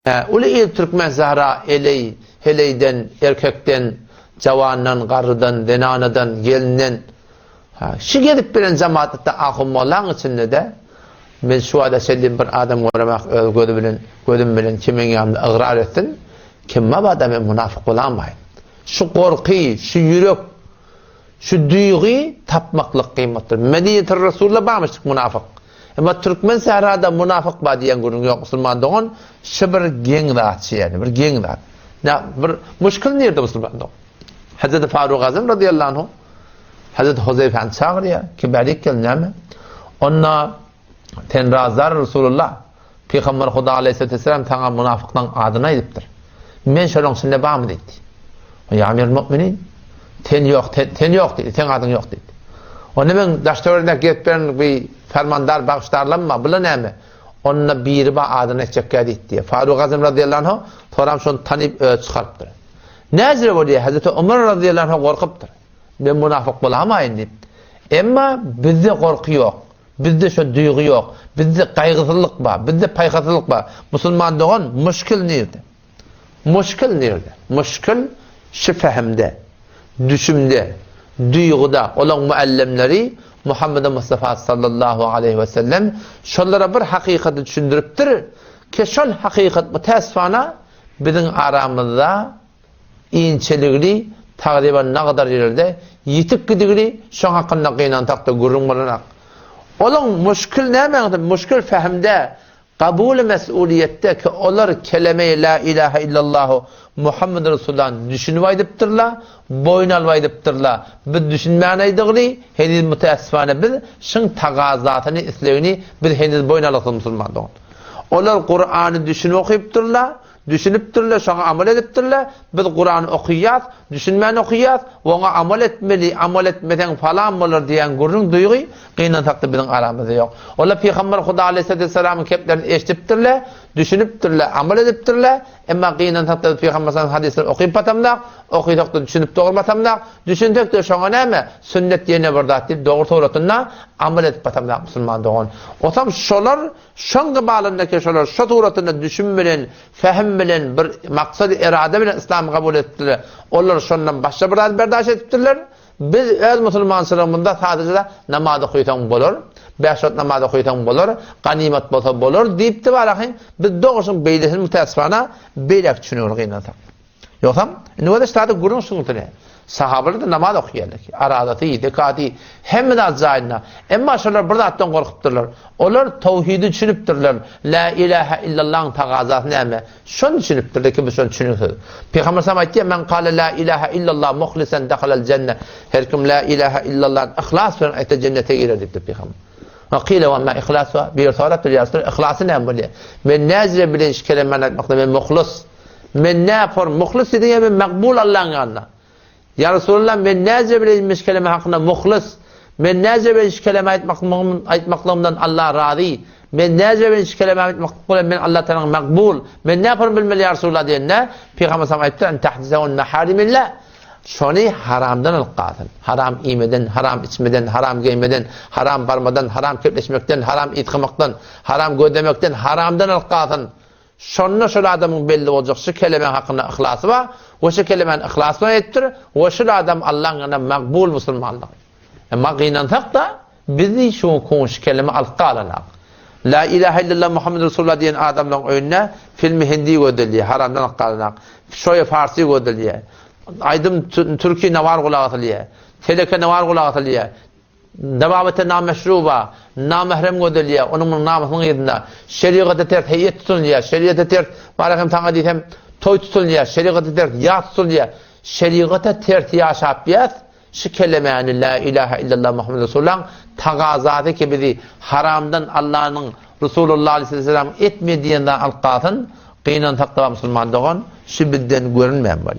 Ulu il Türkmen Zahra heleyden, erkekten, cavandan, garıdan, denanadan, gelinden şu gelip bilen cemaatette ahım olan içinde de ben şu anda sellim bir adam olarak gözüm bilen kimin yanında ıgrar etsin kim mabada ben münafık olamayım. Şu korku, şu yürek, şu duygu tapmaklık kıymettir. Medine-i Resul'le bağmıştık münafık. Ama Türkmen Sahra'da münafık var diyen görün yok Müslüman doğun. Şu bir gen dağıtçı yani, bir gen dağıt. Bir müşkil nerede Müslüman doğun? Hazreti Faruk Azam radıyallahu anh, Hazreti Huzeyfe'nin çağır ya, kibarlik gelin mi? Onunla tenrazlar Resulullah, Peygamber Huda aleyhisselatü vesselam tana münafıktan adına ediptir. Men şolun içinde bağımı dedi. Ya amir müminin, ten yok dedi, ten adın yok dedi. Onu ben daştörüne gitben bir fermandar bağışlarlanma, bula ne mi? Onunla biri ba adına edecek diye. Faruk Azam radıyallahu anh, toram şunu tanıyıp çıkarıptır. Nezire bu diye Hazreti Ömer radıyallahu anh korkuptur. Ben münafık bulamayın deyip. Ama bizde korku yok. Bizde şu duygu yok. Bizde kaygısızlık var. Bizde paykasızlık var. Müslüman doğan müşkil nerede? Müşkil nerede? Müşkil şu fehimde, düşümde, duyguda olan muallimleri Muhammed Mustafa sallallahu aleyhi ve sellem şunlara bir hakikati düşündürüptür ki şol hakikat müteessifana bizim aramızda inçelikli taqriban ne kadar yerde yitip gidigli şun hakkında kıyınan takta gururmalanak. Olan müşkil ne demektir? Müşkil fehimde, kabul-i mesuliyette ki onlar kelime-i la ilahe illallahu Muhammed Resulullah'ın düşünüp aydiptirler, boyun alıp aydiptirler. Biz düşünmeyineydigli, henüz müteessifane biz şun tagazatını, islevini biz henüz boyun alıp Müslüman. Onlar Kur'an'ı düşünüp okuyuptirler, düşünüptirler, şuna amel ediptirler. Biz Kur'an'ı okuyat, düşünmeyen okuyat, ona amel etmeli, amel etmeden falan olur diyen gururun duygu, kıyınan takdı bizim aramızda yok. Ola Peygamber Huda aleyhisselatü vesselam'ın keplerini eşitiptirler, düşünüptirler, amel ediptirler, ama kıyınan takdı Peygamber sallallahu hadisleri okuyup batamlar, okuyup da düşünüp doğru batamlar, düşündük de şuna ne mi? Sünnet yerine burada deyip doğru tuğratına amel edip batamlar Müslüman doğun. O tam şolar, şun gıbalındaki şolar, şu tuğratına düşünmelen, fehim bilen bir maksad irade bilen İslam'ı kabul ettiler. Onlar şundan başka biraz berdaş ettiler. Biz öz Müslümanlarımızda sadece de namazı kuyutan bolur, beşot namazı kuyutan bolur, ganimet bolsa bolur deyip de var biz doğrusun beylesin müteessifana beylek düşünüyoruz inansak. Yoksa ne kadar işte gurun sunultuyor. Sahabeler de namaz okuyarlar. Aradatı, dekati, hem de azayına. Ama şunlar burada attan korkutturlar. Onlar tevhidi düşünüptürler. La ilahe illallah'ın tagazatı neyme? Şunu düşünüptürler ki biz şunu düşünüyoruz. Peygamber sallallahu aleyhi ve sellem men kâle la ilahe illallah muhlisen dekhalel cennet. Her kim la ilahe illallah ihlas veren ete cennete girer dedi Peygamber. Vakile ve ma ihlas var. Bir sorat bir yasır. İhlası ne böyle? Men nazire bilen kelimeler etmekte men muhlis. Men ne yapar? Muhlis dediğin gibi makbul Allah'ın yanına. Ya Resulullah ben nezle bile inmiş kelime hakkında muhlis. Ben nezle bile inmiş kelime aytmaklığımdan Allah razı. Ben nezle bile inmiş kelime aytmaklığımdan ben Allah Teala'nın makbul. Ben ne yaparım bilmeli ya Resulullah diye ne? Peygamber sallallahu aleyhi ve sellem tahdisevun meharimillah. Şunu haramdan ılqatın. Haram yemeden, haram içmeden, haram giymeden, haram barmadan, haram kepleşmekten, haram itkimaktan, haram gödemekten, haramdan ılqatın. Şonuna şöyle adamın belli olacak şu kelime hakkında ihlası var. O şu kelimenin ihlasını ettir. O şu adam Allah'ın yanına makbul Müslümanlık. Ama kıynansak da bizi şu konuş kelime alqalanak. La ilahe illallah Muhammed Resulullah diyen adamların önüne filmi hindi gödülüyor. Haramdan alqalanak. Şoya Farsi gödülüyor. Aydım Türkiye navar kulağı atılıyor. Teleke navar kulağı atılıyor. Devamete nameşruba, namehrem gödülüyor. Onun namusunu yedinde. Şeriatı tert heyet tutuluyor. Şeriatı tert barakem tanga diysem toy tutuluyor. Şeriatı tert yağ tutuluyor. Şeriatı tert yaşapiyat şu kelimeyi la ilahe illallah Muhammed Resulullah tagazatı ki bizi haramdan Allah'ın Resulullah aleyhisselam etmediğinden alqatın kıyınan takdava Müslüman doğan şu bizden görünmeyen var.